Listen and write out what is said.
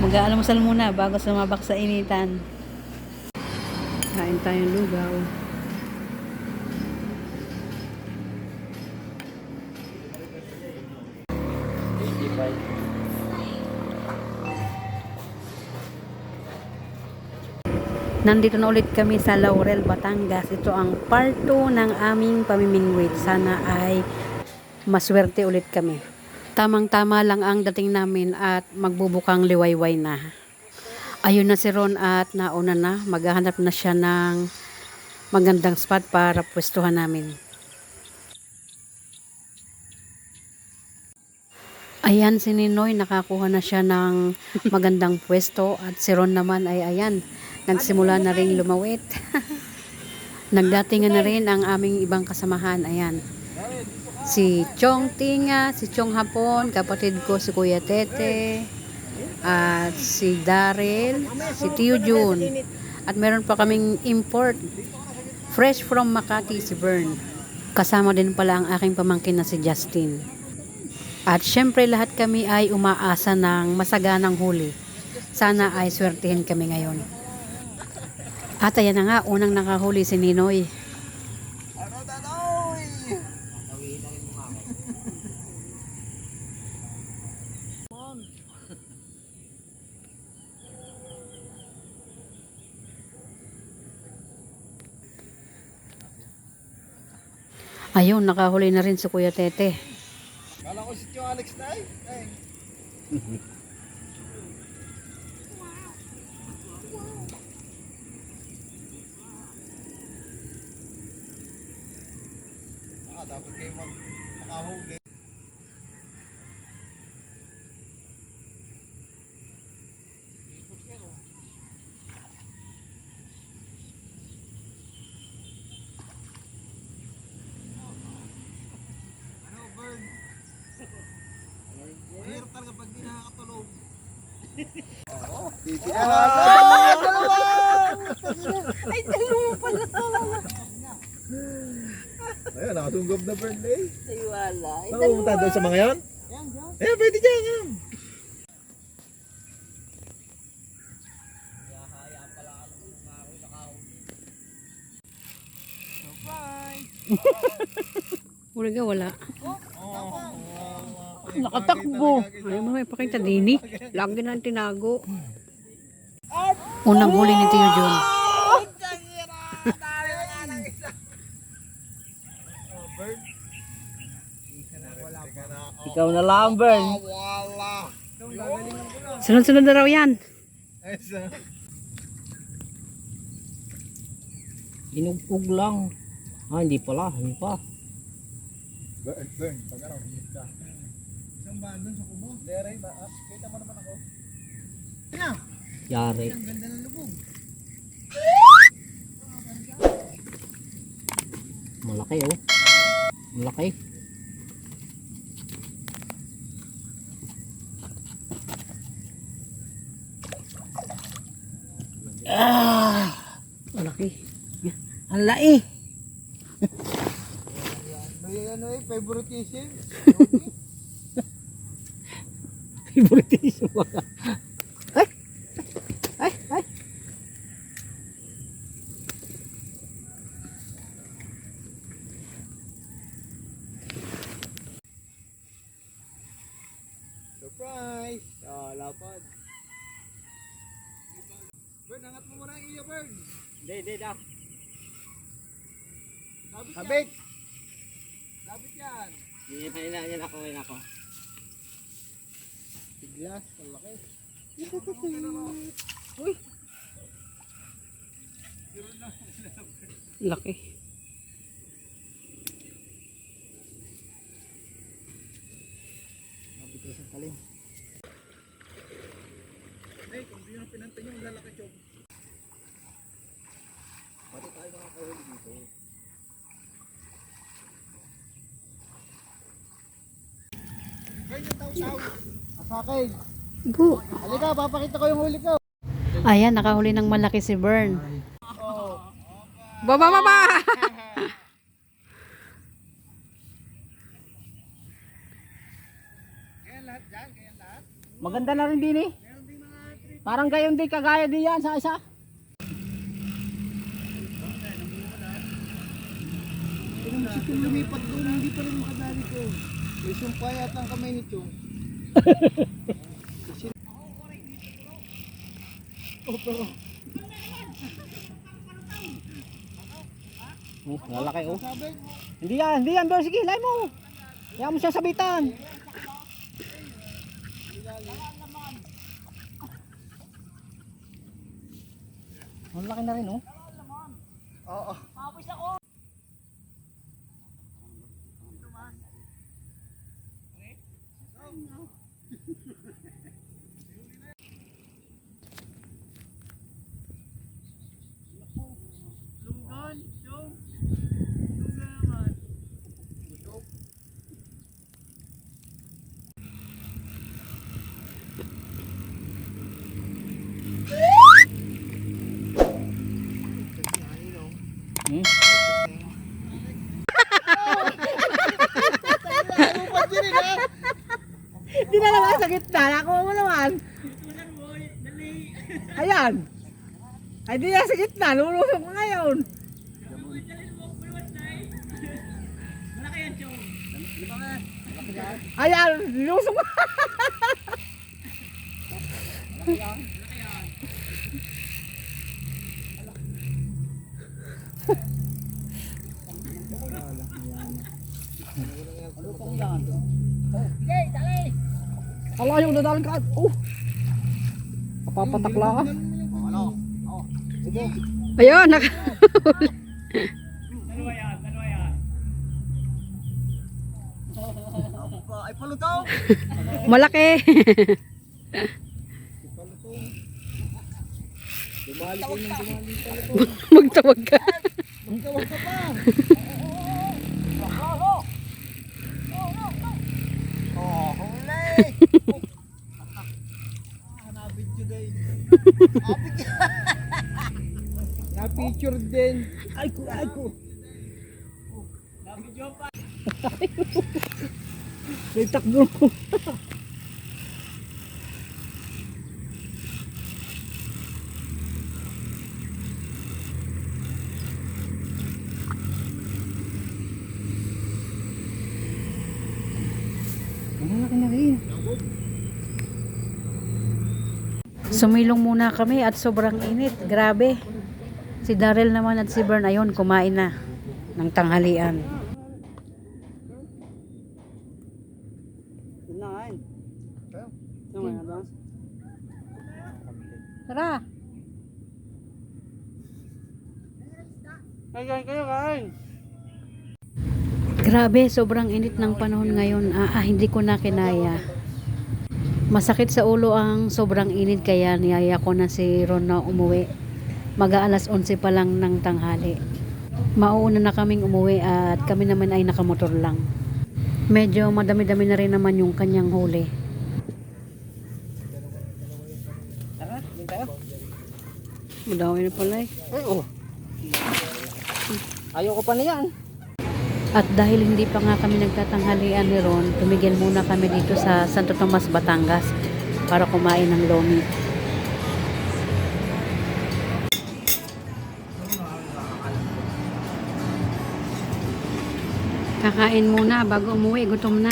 Mag-aalmusal muna bago sumabak sa initan. Kain tayong lugaw. Nandito na ulit kami sa Laurel, Batangas. Ito ang part 2 ng aming pamimingwit. Sana ay maswerte ulit kami. Tamang-tama lang ang dating namin at magbubukang liwayway na. Ayun na si Ron at nauna na. Maghahanap na siya ng magandang spot para pwestuhan namin. Ayan si Ninoy, nakakuha na siya ng magandang pwesto at si Ron naman ay ayan, nagsimula na rin lumawit. Nagdatingan na rin ang aming ibang kasamahan, ayan. Si Chong Tinga, si Chong Hapon, kapatid ko si Kuya Tete, at si Daryl, si Tio Jun. At meron pa kaming import, fresh from Makati, si Bern. Kasama din pala ang aking pamangkin na si Justin. At syempre lahat kami ay umaasa ng masaganang huli. Sana ay swertihin kami ngayon. At ayan na nga, unang nakahuli si Ninoy. Ayun, nakahuli na rin si Kuya Tete. Kala ko si Tio Alex na eh. Dapat kayo makahuli. Ano, Bird? Mahirap talaga pag di nakakatulog. Oo. Ay, dalawa pala. Ayun, nakatunggab na birthday. Ay, wala. Ay, Pumunta doon sa mga yan? Eh, pwede dyan yan. Huli ka, wala. Nakatakbo. Ayaw mo may pakita dini. Lagi na tinago. Unang huli ni Tio Jun. Ikaw na lang, Bern. Wala. Sunod-sunod na raw yan. Inugpog lang. Ah, hindi pala. Hindi pa. Burn. Pag araw, hingit ka. Isang ba doon sa kubo? Dere, kita mo naman ako. Tina! Yari. Ang ganda ng lubog. Malaki, oh. Malaki. Malaki. Ang lai. May ano eh, favoritism. Favoritism ba? Ay! Ay! Ay! Surprise! Lapad. Bird, angat mo muna ang iyo, Bird. Hindi daw. Sabit! Sabit yan. Yan ako. Tiglas, ang laki. Laki. Sabit ko sa talim. Hey, kung di yung pinantay yung lalaki, Chog. Pati tayo nakakahuli dito. Ganyan tao-tao. Asakin. Bu. Halika, papakita ko yung huli ko. Ayan, nakahuli ng malaki si Bern. Baba! Kaya lahat dyan, kaya lahat. Maganda na rin din eh. Meron din mga Parang gayon din kagaya din yan sa isa. Si Chong lumipat doon, hindi pa rin makadali ko. May sumpay at ang kamay ni Chong. Oh, lalaki oh. Hindi yan, bro. Sige, lay mo. Kaya mo siya sabitan. Ang laki na rin oh. Oo. Hmm? Hindi na naman sa gitna. Nakuha mo naman. Ayan. Ay di na sa gitna. Lulusok mo ngayon. Ayan. Lulusok mo. Ala yung nadalang ka. Oh. Papatakla ka. Ayun, Ay, palutaw! malaki. Magtawag ka. Magkawag ka pa! Oh, huli! Nabidyo din. Na-picture din. Ay ko. Nagtakbo ko. Ang laki na rin. Sumilong muna kami at sobrang init. Grabe. Si Daryl naman at si Bern ayun, kumain na ng tanghalian. Tara. Kain. Grabe, sobrang init ng panahon ngayon. Hindi ko na kinaya. Masakit sa ulo ang sobrang init kaya niyaya ko na si Ron na umuwi. Mag-aalas 11 pa lang ng tanghali. Mauuna na kaming umuwi at kami naman ay nakamotor lang. Medyo madami-dami na rin naman yung kanyang huli. Tara, din tayo. Madami na pala eh. Ay, oh. Ayoko pa na yan. At dahil hindi pa nga kami nagtatanghalian ni Ron, tumigil muna kami dito sa Santo Tomas, Batangas para kumain ng lomi. Kakain muna bago umuwi, gutom na.